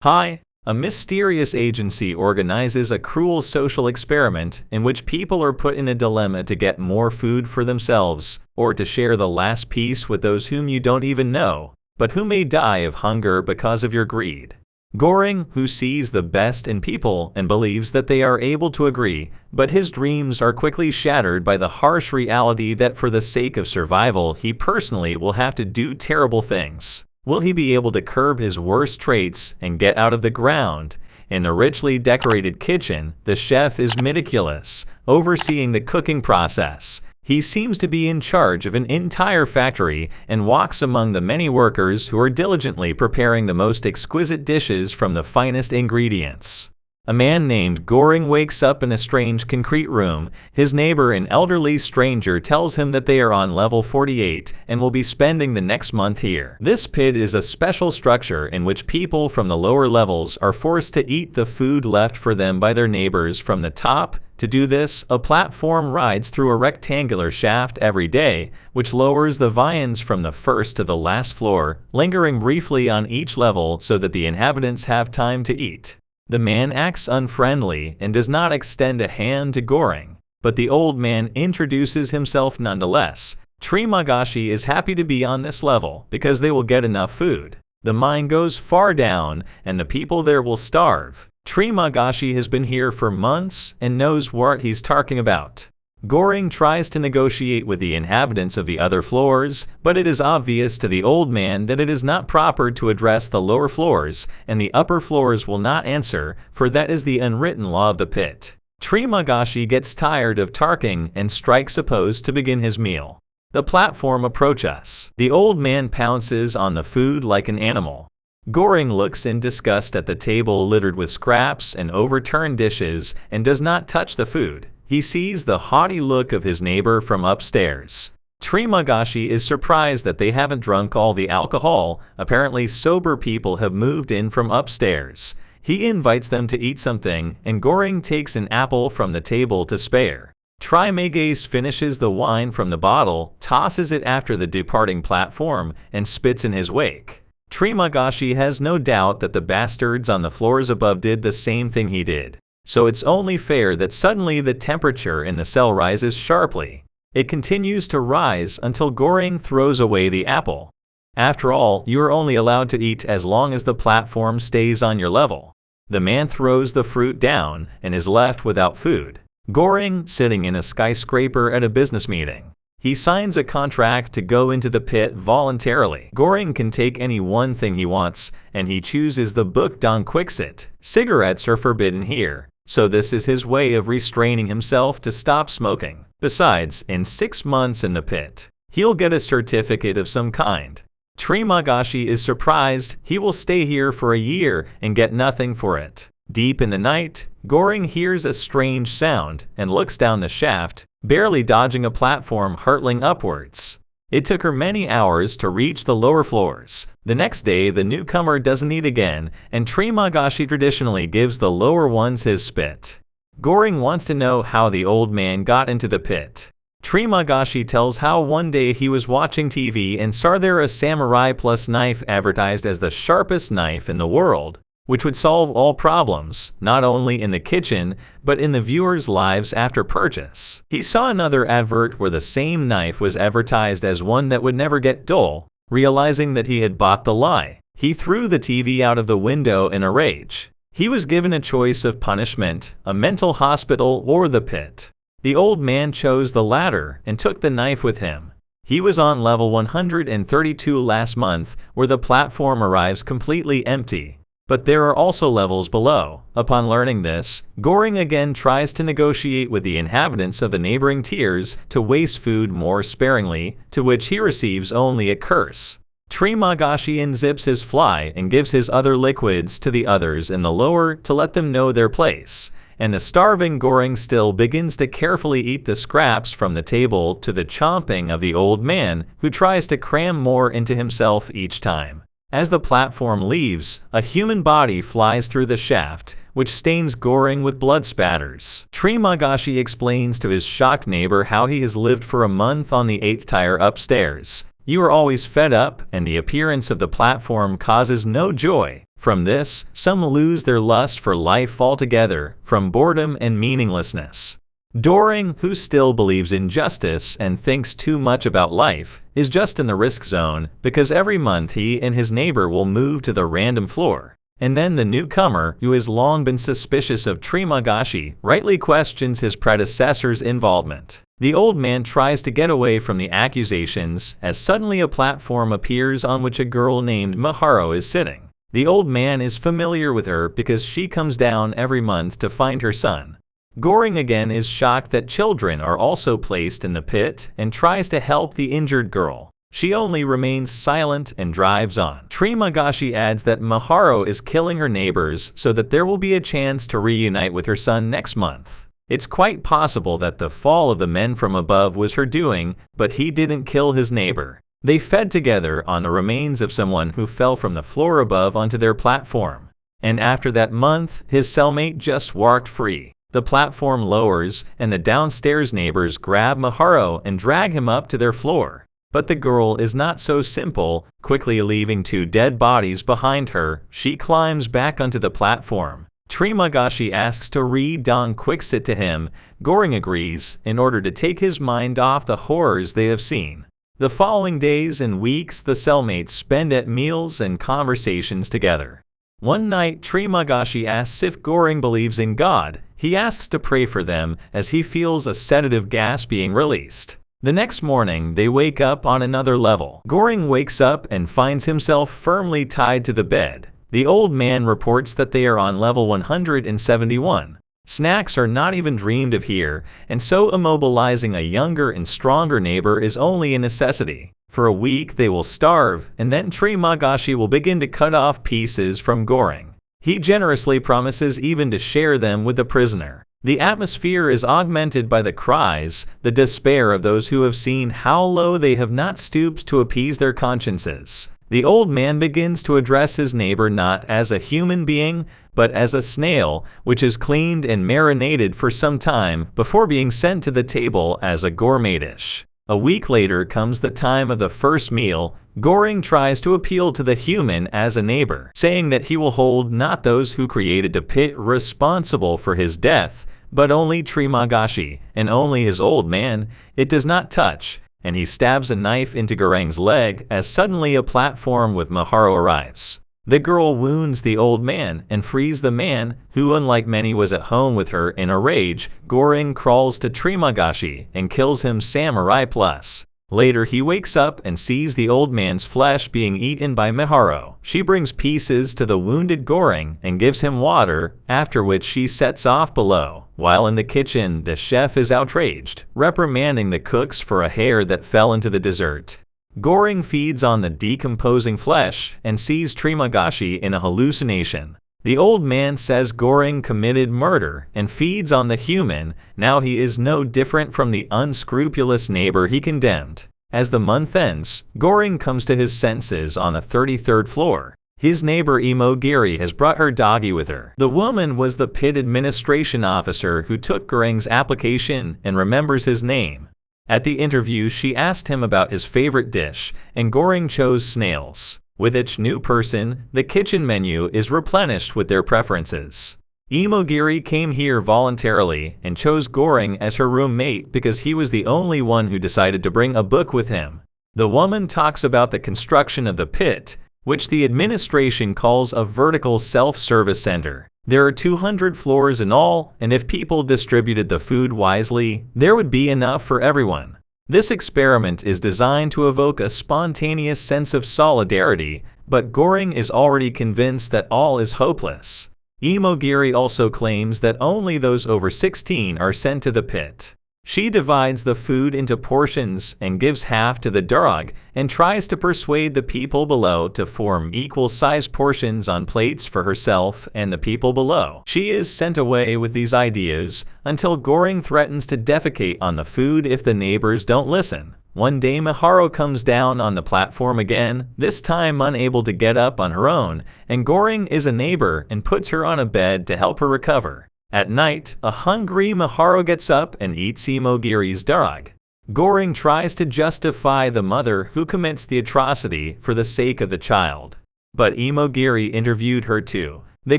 Hi, a mysterious agency organizes a cruel social experiment in which people are put in a dilemma to get more food for themselves or to share the last piece with those whom you don't even know, but who may die of hunger because of your greed. Goring, who sees the best in people and believes that they are able to agree, but his dreams are quickly shattered by the harsh reality that for the sake of survival he personally will have to do terrible things. Will he be able to curb his worst traits and get out of the ground? In the richly decorated kitchen, the chef is meticulous, overseeing the cooking process. He seems to be in charge of an entire factory and walks among the many workers who are diligently preparing the most exquisite dishes from the finest ingredients. A man named Goring wakes up in a strange concrete room. His neighbor, an elderly stranger, tells him that they are on level 48 and will be spending the next month here. This pit is a special structure in which people from the lower levels are forced to eat the food left for them by their neighbors from the top. To do this, a platform rides through a rectangular shaft every day, which lowers the viands from the first to the last floor, lingering briefly on each level so that the inhabitants have time to eat. The man acts unfriendly and does not extend a hand to Goring, but the old man introduces himself nonetheless. Trimagashi is happy to be on this level because they will get enough food. The mine goes far down and the people there will starve. Trimagashi has been here for months and knows what he's talking about. Goring tries to negotiate with the inhabitants of the other floors, but it is obvious to the old man that it is not proper to address the lower floors, and the upper floors will not answer, for that is the unwritten law of the pit. Trimagashi gets tired of talking and strikes a pose to begin his meal. The platform approaches. The old man pounces on the food like an animal. Goring looks in disgust at the table littered with scraps and overturned dishes and does not touch the food. He sees the haughty look of his neighbor from upstairs. Trimagashi is surprised that they haven't drunk all the alcohol. Apparently sober people have moved in from upstairs. He invites them to eat something, and Goring takes an apple from the table to spare. Trimagashi finishes the wine from the bottle, tosses it after the departing platform, and spits in his wake. Trimagashi has no doubt that the bastards on the floors above did the same thing he did. So it's only fair that suddenly the temperature in the cell rises sharply. It continues to rise until Goring throws away the apple. After all, you are only allowed to eat as long as the platform stays on your level. The man throws the fruit down and is left without food. Goring, sitting in a skyscraper at a business meeting. He signs a contract to go into the pit voluntarily. Goring can take any one thing he wants, and he chooses the Bukdong Quixit. Cigarettes are forbidden here, so this is his way of restraining himself to stop smoking. Besides, in 6 months in the pit, he'll get a certificate of some kind. Trimagashi is surprised. He will stay here for a year and get nothing for it. Deep in the night, Goring hears a strange sound and looks down the shaft, barely dodging a platform hurtling upwards. It took her many hours to reach the lower floors. The next day, the newcomer doesn't eat again, and Trimagashi traditionally gives the lower ones his spit. Goring wants to know how the old man got into the pit. Trimagashi tells how one day he was watching TV and saw there a samurai plus knife advertised as the sharpest knife in the world, which would solve all problems, not only in the kitchen, but in the viewers' lives after purchase. He saw another advert where the same knife was advertised as one that would never get dull. Realizing that he had bought the lie, he threw the TV out of the window in a rage. He was given a choice of punishment, a mental hospital, or the pit. The old man chose the latter and took the knife with him. He was on level 132 last month, where the platform arrives completely empty. But there are also levels below. Upon learning this, Goring again tries to negotiate with the inhabitants of the neighboring tiers to waste food more sparingly, to which he receives only a curse. Trimagashi unzips his fly and gives his other liquids to the others in the lower to let them know their place, and the starving Goring still begins to carefully eat the scraps from the table to the chomping of the old man, who tries to cram more into himself each time. As the platform leaves, a human body flies through the shaft, which stains Goring with blood spatters. Trimagashi explains to his shocked neighbor how he has lived for a month on the 8th tier upstairs. You are always fed up, and the appearance of the platform causes no joy. From this, some lose their lust for life altogether, from boredom and meaninglessness. Goring, who still believes in justice and thinks too much about life, is just in the risk zone because every month he and his neighbor will move to the random floor. And then the newcomer, who has long been suspicious of Trimagashi, rightly questions his predecessor's involvement. The old man tries to get away from the accusations as suddenly a platform appears on which a girl named Miharu is sitting. The old man is familiar with her because she comes down every month to find her son. Goring again is shocked that children are also placed in the pit and tries to help the injured girl. She only remains silent and drives on. Trimagashi adds that Miharu is killing her neighbors so that there will be a chance to reunite with her son next month. It's quite possible that the fall of the men from above was her doing, but he didn't kill his neighbor. They fed together on the remains of someone who fell from the floor above onto their platform. And after that month, his cellmate just walked free. The platform lowers, and the downstairs neighbors grab Miharu and drag him up to their floor. But the girl is not so simple. Quickly leaving 2 dead bodies behind her, she climbs back onto the platform. Trimagashi asks to read Don Quixote to him. Goring agrees, in order to take his mind off the horrors they have seen. The following days and weeks the cellmates spend at meals and conversations together. One night Trimagashi asks if Goring believes in God. He asks to pray for them as he feels a sedative gas being released. The next morning they wake up on another level. Goring wakes up and finds himself firmly tied to the bed. The old man reports that they are on level 171. Snacks are not even dreamed of here, and so immobilizing a younger and stronger neighbor is only a necessity. For a week they will starve, and then Trimagashi will begin to cut off pieces from Goring. He generously promises even to share them with the prisoner. The atmosphere is augmented by the cries, the despair of those who have seen how low they have not stooped to appease their consciences. The old man begins to address his neighbor not as a human being, but as a snail, which is cleaned and marinated for some time before being sent to the table as a gourmet dish. A week later comes the time of the first meal. Goring tries to appeal to the human as a neighbor, saying that he will hold not those who created the pit responsible for his death, but only Trimagashi, and only his old man. It does not touch, and he stabs a knife into Goring's leg as suddenly a platform with Miharu arrives. The girl wounds the old man and frees the man, who unlike many was at home with her. In a rage, Goring crawls to Trimagashi and kills him samurai plus. Later he wakes up and sees the old man's flesh being eaten by Miharu. She brings pieces to the wounded Goring and gives him water, after which she sets off below. While in the kitchen, the chef is outraged, reprimanding the cooks for a hair that fell into the dessert. Goring feeds on the decomposing flesh and sees Trimagashi in a hallucination. The old man says Goring committed murder and feeds on the human. Now he is no different from the unscrupulous neighbor he condemned. As the month ends, Goring comes to his senses on the 33rd floor. His neighbor Imogiri has brought her doggy with her. The woman was the pit administration officer who took Goring's application and remembers his name. At the interview she asked him about his favorite dish, and Goring chose snails. With each new person, the kitchen menu is replenished with their preferences. Imogiri came here voluntarily and chose Goring as her roommate because he was the only one who decided to bring a book with him. The woman talks about the construction of the pit, which the administration calls a vertical self-service center. There are 200 floors in all, and if people distributed the food wisely, there would be enough for everyone. This experiment is designed to evoke a spontaneous sense of solidarity, but Goring is already convinced that all is hopeless. Imogiri also claims that only those over 16 are sent to the pit. She divides the food into portions and gives half to the dog, and tries to persuade the people below to form equal-sized portions on plates for herself and the people below. She is sent away with these ideas until Goring threatens to defecate on the food if the neighbors don't listen. One day Miharu comes down on the platform again, this time unable to get up on her own, and Goring is a neighbor and puts her on a bed to help her recover. At night, a hungry Miharu gets up and eats Imogiri's dog. Goring tries to justify the mother who commits the atrocity for the sake of the child. But Imogiri interviewed her too. The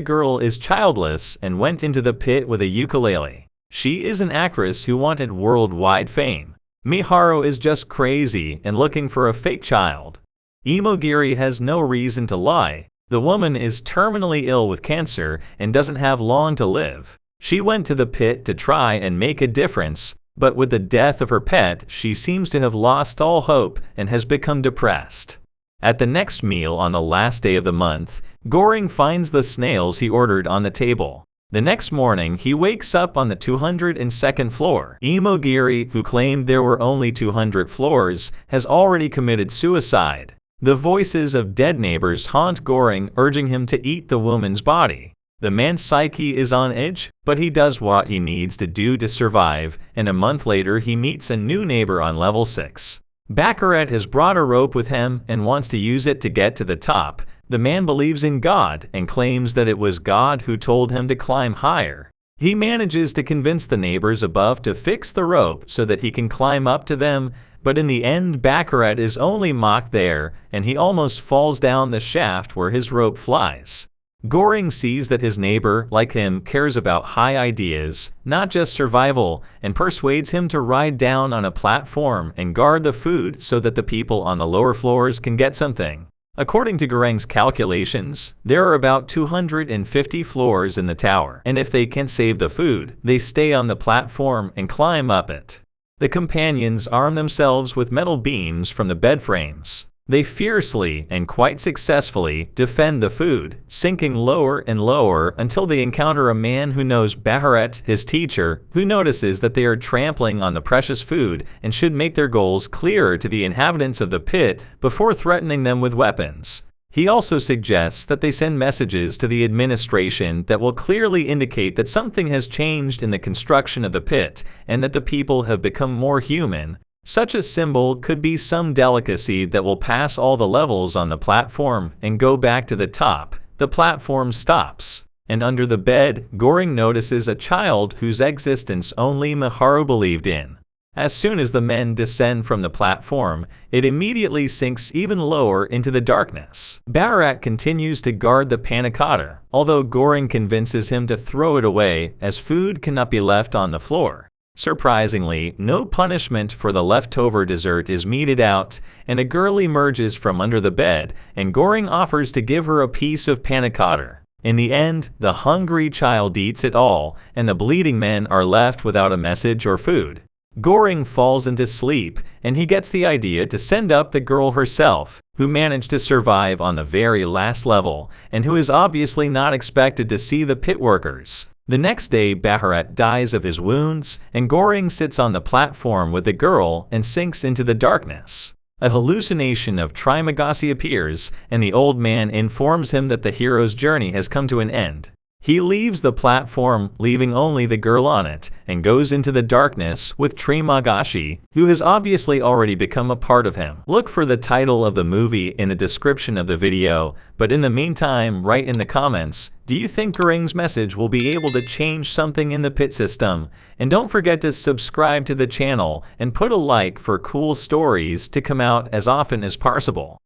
girl is childless and went into the pit with a ukulele. She is an actress who wanted worldwide fame. Miharu is just crazy and looking for a fake child. Imogiri has no reason to lie. The woman is terminally ill with cancer and doesn't have long to live. She went to the pit to try and make a difference, but with the death of her pet, she seems to have lost all hope and has become depressed. At the next meal on the last day of the month, Goring finds the snails he ordered on the table. The next morning, he wakes up on the 202nd floor. Imogiri, who claimed there were only 200 floors, has already committed suicide. The voices of dead neighbors haunt Goring, urging him to eat the woman's body. The man's psyche is on edge, but he does what he needs to do to survive, and a month later he meets a new neighbor on level 6. Baccarat has brought a rope with him and wants to use it to get to the top. The man believes in God and claims that it was God who told him to climb higher. He manages to convince the neighbors above to fix the rope so that he can climb up to them, but in the end Baccarat is only mocked there, and he almost falls down the shaft where his rope flies. Goring sees that his neighbor, like him, cares about high ideas, not just survival, and persuades him to ride down on a platform and guard the food so that the people on the lower floors can get something. According to Goring's calculations, there are about 250 floors in the tower, and if they can't save the food, they stay on the platform and climb up it. The companions arm themselves with metal beams from the bed frames. They fiercely and quite successfully defend the food, sinking lower and lower until they encounter a man who knows Baccarat, his teacher, who notices that they are trampling on the precious food and should make their goals clearer to the inhabitants of the pit before threatening them with weapons. He also suggests that they send messages to the administration that will clearly indicate that something has changed in the construction of the pit and that the people have become more human. Such a symbol could be some delicacy that will pass all the levels on the platform and go back to the top. The platform stops, and under the bed, Goring notices a child whose existence only Miharu believed in. As soon as the men descend from the platform, it immediately sinks even lower into the darkness. Baccarat continues to guard the panna cotta, although Goring convinces him to throw it away as food cannot be left on the floor. Surprisingly, no punishment for the leftover dessert is meted out, and a girl emerges from under the bed, and Goring offers to give her a piece of panna cotta. In the end, the hungry child eats it all, and the bleeding men are left without a message or food. Goring falls into sleep, and he gets the idea to send up the girl herself, who managed to survive on the very last level, and who is obviously not expected to see the pit workers. The next day, Baccarat dies of his wounds, and Goring sits on the platform with the girl and sinks into the darkness. A hallucination of Trimagasi appears, and the old man informs him that the hero's journey has come to an end. He leaves the platform, leaving only the girl on it, and goes into the darkness with Trimagasi, who has obviously already become a part of him. Look for the title of the movie in the description of the video, but in the meantime, write in the comments, do you think Goring's message will be able to change something in the pit system? And don't forget to subscribe to the channel and put a like for cool stories to come out as often as possible.